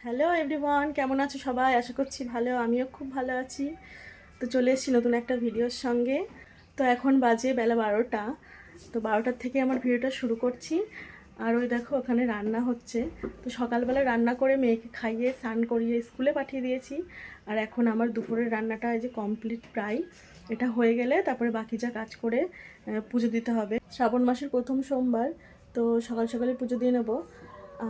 Hello everyone, কেমন আছো সবাই? আশা করছি ভালো। আমিও খুব ভালো আছি। তো চলে এসেছি নতুন একটা ভিডিওর সঙ্গে। তো এখন বাজে বেলা 12টা। তো 12টার থেকে আমার ভিডিওটা শুরু করছি। আর ওই দেখো ওখানে রান্না হচ্ছে। তো সকালবেলা রান্না করে মেয়েকে খাইয়ে স্নান করিয়ে স্কুলে পাঠিয়ে দিয়েছি। আর এখন আমার দুপুরের রান্নাটা এই যে কমপ্লিট প্রায়। এটা হয়ে গেলে তারপরে বাকি যা কাজ করে পুজো দিতে হবে। শ্রাবণ মাসের প্রথম সোমবার, তো সকাল সকালে পুজো দিয়ে নেবো।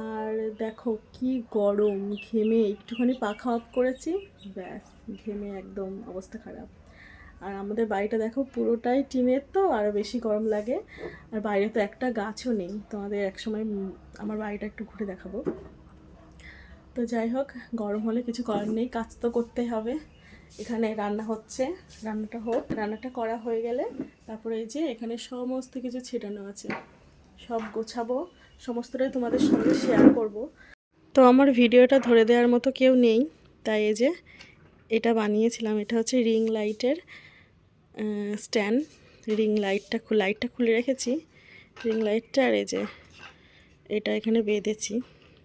আর দেখো কি গরম, ঘেমে একটুখানি পাখা অফ করেছি, ব্যাস ঘেমে একদম অবস্থা খারাপ। আর আমাদের বাড়িটা দেখো পুরোটাই টিনের, তো আরও বেশি গরম লাগে। আর বাইরে তো একটা গাছও নেই। তোমাদের একসময় আমার বাড়িটা একটু ঘুরে দেখাবো। তো যাই হোক, গরম হলে কিছু করার নেই, কাজ তো করতেই হবে। এখানে রান্না হচ্ছে, রান্নাটা হোক। রান্নাটা করা হয়ে গেলে তারপরে এই যে এখানে সমস্ত কিছু ছেটানো আছে, সব গোছাবো, সমস্তটাই তোমাদের সঙ্গে শেয়ার করব। তো আমার ভিডিওটা ধরে দেওয়ার মতো কেউ নেই, তাই এই যে এটা বানিয়েছিলাম। এটা হচ্ছে রিং লাইটের স্ট্যান্ড। লাইটটা খুলে রেখেছি, রিং লাইটটা। আর এই যে এটা এখানে বেঁধেছি,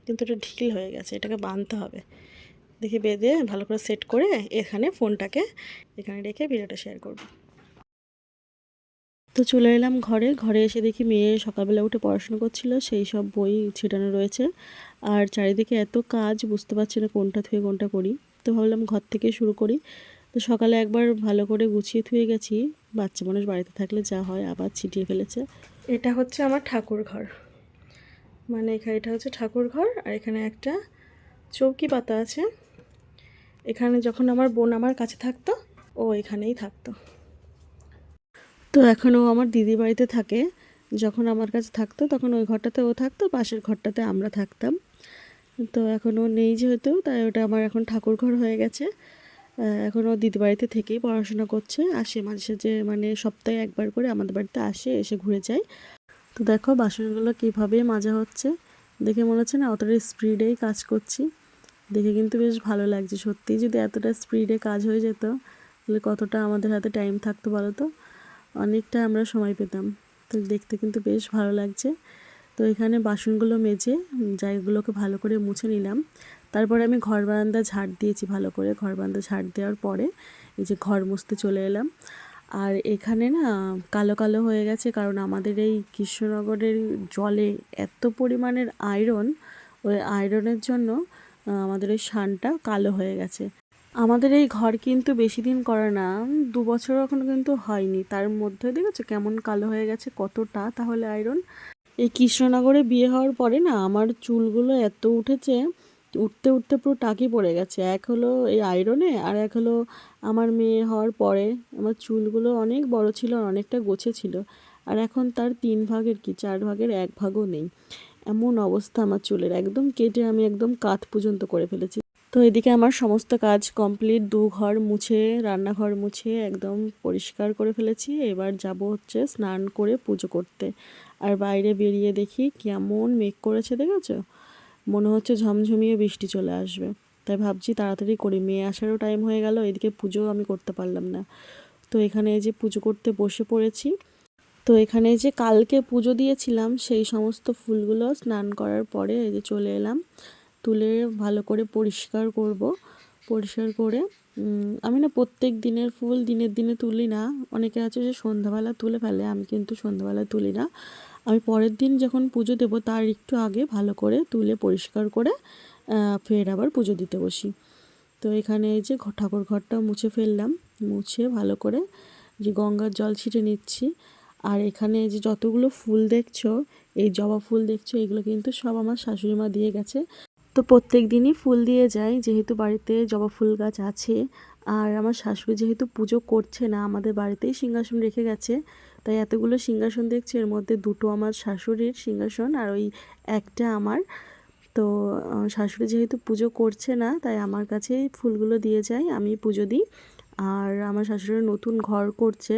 কিন্তু এটা ঢিল হয়ে গেছে, এটাকে বাঁধতে হবে। দেখি বেঁধে ভালো করে সেট করে এখানে ফোনটাকে এখানে রেখে ভিডিওটা শেয়ার করব। তো চলে এলাম ঘরে। ঘরে এসে দেখি মেয়ে সকালবেলা উঠে পড়াশোনা করছিল, সেই সব বই ছিটানো রয়েছে। আর চারিদিকে এত কাজ, বুঝতে পারছি না কোনটা থেকে কোনটা করি। তো ভাবলাম ঘর থেকে শুরু করি। তো সকালে একবার ভালো করে গুছিয়ে থুয়ে গেছি, বাচ্চা মানুষ বাড়িতে থাকলে যা হয়, আবার ছিটিয়ে ফেলেছে। এটা হচ্ছে আমার ঠাকুর ঘর, মানে এখানে এটা হচ্ছে ঠাকুর ঘর। আর এখানে একটা চৌকি পাতা আছে। এখানে যখন আমার বোন আমার কাছে থাকতো, ও এখানেই থাকতো। তো এখনও আমার দিদি বাড়িতে থাকে। যখন আমার কাছে থাকতো তখন ওই ঘরটাতে ও থাকতো, পাশের ঘরটাতে আমরা থাকতাম। তো এখনও নেই যেহেতু, তাই ওটা আমার এখন ঠাকুর ঘর হয়ে গেছে। এখনও দিদি বাড়িতে থেকেই পড়াশোনা করছে, আসে মাঝে সাঝে, মানে সপ্তাহে একবার করে আমাদের বাড়িতে আসে, এসে ঘুরে যায়। তো দেখো বাসনগুলো কীভাবে মাজা হচ্ছে, দেখে মনে হচ্ছে না অতটা স্পিডেই কাজ করছি। দেখে কিন্তু বেশ ভালো লাগছে। সত্যিই যদি এতটা স্পিডে কাজ হয়ে যেত, তাহলে কতটা আমাদের হাতে টাইম থাকতো বলো তো, অনেকটা আমরা সময় পেতাম। তো দেখতে কিন্তু বেশ ভালো লাগছে। তো এখানে বাসনগুলো মেজে জায়গাগুলোকে ভালো করে মুছে নিলাম। তারপরে আমি ঘর বারান্দা ঝাড় দিয়েছি ভালো করে। ঘর বারান্দা ঝাড় দেওয়ার পরে এই যে ঘর মুছতে চলে এলাম। আর এখানে না কালো কালো হয়ে গেছে, কারণ আমাদের এই কৃষ্ণনগরের জলে এত পরিমাণের আয়রন, ওই আয়রনের জন্য আমাদের ওই সানটা কালো হয়ে গেছে। আমাদের এই ঘর কিন্তু বেশি দিন করা না, 2 বছর এখনো কিন্তু হয়নি, তার মধ্যে দেখেছো কেমন কালো হয়ে গেছে, কতটা তাহলে আয়রন। এই কৃষ্ণনগরে বিয়ে হওয়ার পরে না আমার চুলগুলো এত উঠেছে, উঠতে উঠতে পুরো টাকি পড়ে গেছে। এক হলো এই আয়রনে, আর এক হলো আমার মেয়ে হওয়ার পরে আমার চুলগুলো অনেক বড় ছিল আর অনেকটা গোছে ছিল। আর এখন তার 3 ভাগের কি 4 ভাগের 1 ভাগও নেই, এমন অবস্থা আমার চুলের। একদম কেটে আমি একদম কাত পর্যন্ত করে ফেলেছি। তো এদিকে আমার সমস্ত কাজ কমপ্লিট, 2 ঘর মুছে, রান্নাঘর মুছে একদম পরিষ্কার করে ফেলেছি। এবার যাব হচ্ছে স্নান করে পুজো করতে। আর বাইরে বেরিয়ে দেখি কেমন মেঘ করেছে, দেখেছো? মনে হচ্ছে ঝমঝমিয়ে বৃষ্টি চলে আসবে। তাই ভাবছি তাড়াতাড়ি করি, মেয়ে আসারও টাইম হয়ে গেল, এদিকে পুজো আমি করতে পারলাম না। তো এখানে এই যে পুজো করতে বসে পড়েছি। তো এখানে যে কালকে পুজো দিয়েছিলাম সেই সমস্ত ফুলগুলো স্নান করার পরে এই যে চলে এলাম, তুলে ভালো করে পরিষ্কার করব। পরিষ্কার করে আমি না প্রত্যেক দিনের ফুল দিনের দিনে তুলি না। অনেকে আছে যে সন্ধ্যাবেলা তুলে ফেলে, আমি কিন্তু সন্ধ্যাবেলা তুলি না। আমি পরের দিন যখন পুজো দেব তার একটু আগে ভালো করে তুলে পরিষ্কার করে ফের আবার পুজো দিতে বসি। তো এখানে এই যে ঠাকুর ঘরটা মুছে ফেললাম, মুছে ভালো করে যে গঙ্গার জল ছিটে নিচ্ছি। আর এখানে যে যতগুলো ফুল দেখছো, এই জবা ফুল দেখছো, এগুলো কিন্তু সব আমার শাশুড়ি মা দিয়ে গেছে। তো প্রত্যেক দিনই ফুল দিয়ে যায়, যেহেতু বাড়িতে জবা ফুল গাছ আছে। আর আমার শাশুড়ি যেহেতু পুজো করছে না, আমাদের বাড়িতেই সিংহাসন রেখে গেছে, তাই এতগুলো সিংহাসন দেখছি, এর মধ্যে 2টো আমার শাশুড়ির সিংহাসন আর ওই একটা আমার। তো শাশুড়ি যেহেতু পুজো করছে না, তাই আমার কাছেই ফুলগুলো দিয়ে যায়, আমি পুজো দিই। আর আমার শাশুড়ি নতুন ঘর করছে,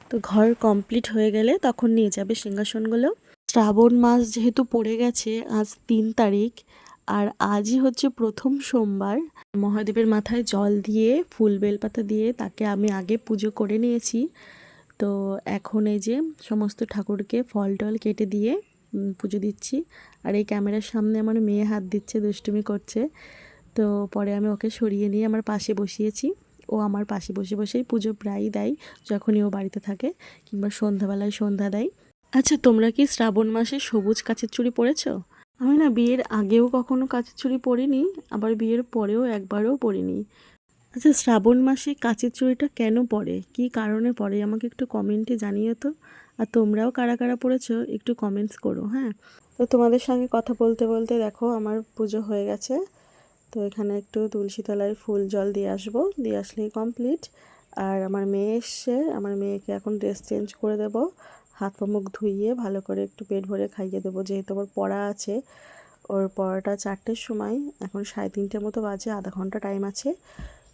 তো ঘর কমপ্লিট হয়ে গেলে তখন নিয়ে যাবে সিংহাসনগুলো। শ্রাবণ মাস যেহেতু পড়ে গেছে, আজ 3 তারিখ, আর আজই হচ্ছে প্রথম সোমবার। মহাদেবের মাথায় জল দিয়ে ফুল বেলপাতা দিয়ে তাকে আমি আগে পুজো করে নিয়েছি। তো এখন এই যে সমস্ত ঠাকুরকে ফল টল কেটে দিয়ে পুজো দিচ্ছি। আর এই ক্যামেরার সামনে আমার মেয়ে হাত দিচ্ছে, দুষ্টুমি করছে। তো পরে আমি ওকে সরিয়ে নিয়ে আমার পাশে বসিয়েছি। ও আমার পাশে বসে বসেই পুজো প্রায়ই দেয় যখনই ও বাড়িতে থাকে, কিংবা সন্ধ্যাবেলায় সন্ধ্যা দেয়। আচ্ছা, তোমরা কি শ্রাবণ মাসে সবুজ কাচের চুড়ি পরেছো? আমি না বিয়ের আগেও কখনো কাচের চুড়ি পরিনি, আবার বিয়ের পরেও একবারও পরিনি। আচ্ছা, শ্রাবণ মাসে কাচের চুড়িটা কেন পরে, কী কারণে পরে, আমাকে একটু কমেন্টে জানিও তো। আর তোমরাও কারা কারা পড়েছো একটু কমেন্টস করো, হ্যাঁ। তো তোমাদের সঙ্গে কথা বলতে বলতে দেখো আমার পুজো হয়ে গেছে। তো এখানে একটু তুলসী তলায় ফুল জল দিয়ে আসবো, দিয়ে আসলেই কমপ্লিট। আর আমার মেয়ে এসছে, আমার মেয়েকে এখন ড্রেস চেঞ্জ করে দেব, হাত পা মুখ ধুইয়ে ভালো করে একটু পেট ভরে খাইয়ে দেবো, যেহেতু আমার পড়া আছে। ওর পড়াটা 4টের সময়, এখন 3:30 মতো বাজে, আধা ঘন্টা টাইম আছে।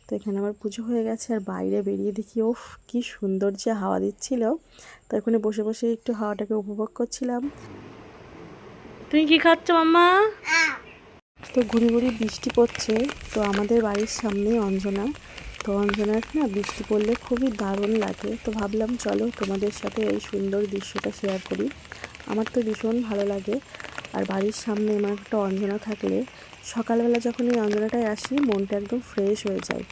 তো এখানে আমার পুজো হয়ে গেছে, আর বাইরে বেরিয়ে দেখি ওফ কি সুন্দর যে হাওয়া দিচ্ছিল। তো এখানে বসে বসে একটু হাওয়াটাকে উপভোগ করছিলাম। তুমি কি খাচ্ছ মাম্মা? তো ঘুরি ঘুরি বৃষ্টি পড়ছে। তো আমাদের বাড়ির সামনেই অঞ্জনা। তো অঞ্জনার না বৃষ্টি পড়লে খুবই দারুণ লাগে। তো ভাবলাম চলো তোমাদের সাথে এই সুন্দর দৃশ্যটা শেয়ার করি। আমার তো ভীষণ ভালো লাগে। আর বাড়ির সামনে আমার একটা অঞ্জনা থাকলে সকালবেলা যখন এই অঞ্জনাটায় আসি মনটা একদম ফ্রেশ হয়ে যায়।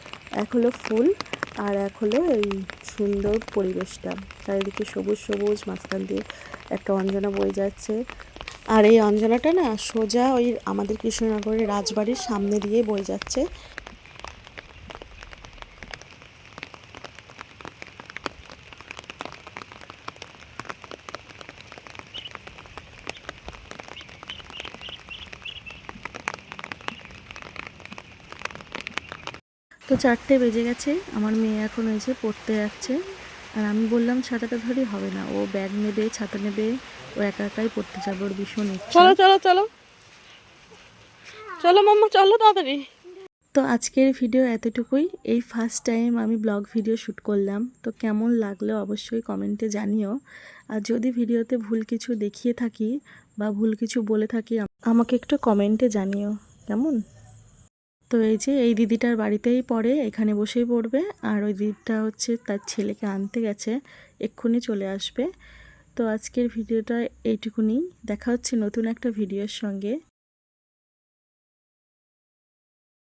এক হলো ফুল, আর এক হলো এই সুন্দর পরিবেশটা, চারিদিকে সবুজ সবুজ, মাঝখান দিয়ে একটা অঞ্জনা বয়ে যাচ্ছে। আর এই অঞ্জনাটা না সোজা ওই আমাদের কৃষ্ণনগরের রাজবাড়ির সামনে দিয়ে বয়ে যাচ্ছে। তো 4টে বেজে গেছে, আমার মেয়ে এখন এসে পড়তে যাচ্ছে। আর আমি বললাম ছাতাটা ধরে হবে না, ও ব্যাগ নেবে, ছাতা নেবে, ও একা একাই পড়তে যাবে, ওর ভীষণ ইচ্ছা। চলো চলো চলো চলো মাম্মা, চলো তাড়াতাড়ি। তো আজকের ভিডিও এতটুকুই। এই ফার্স্ট টাইম আমি ব্লগ ভিডিও শ্যুট করলাম, তো কেমন লাগলো অবশ্যই কমেন্টে জানিও। আর যদি ভিডিওতে ভুল কিছু দেখিয়ে থাকি বা ভুল কিছু বলে থাকি আমাকে একটু কমেন্টে জানিও, কেমন। তো এই যে এই দিদিটার বাড়িতেই পড়ে, এখানে বসেই পড়বে। আর ওই দিদিটা হচ্ছে তার ছেলেকে আনতে গেছে, এক্ষুনি চলে আসবে। তো আজকের ভিডিওটা এইটুকুনি, দেখা হচ্ছে নতুন একটা ভিডিওর সঙ্গে।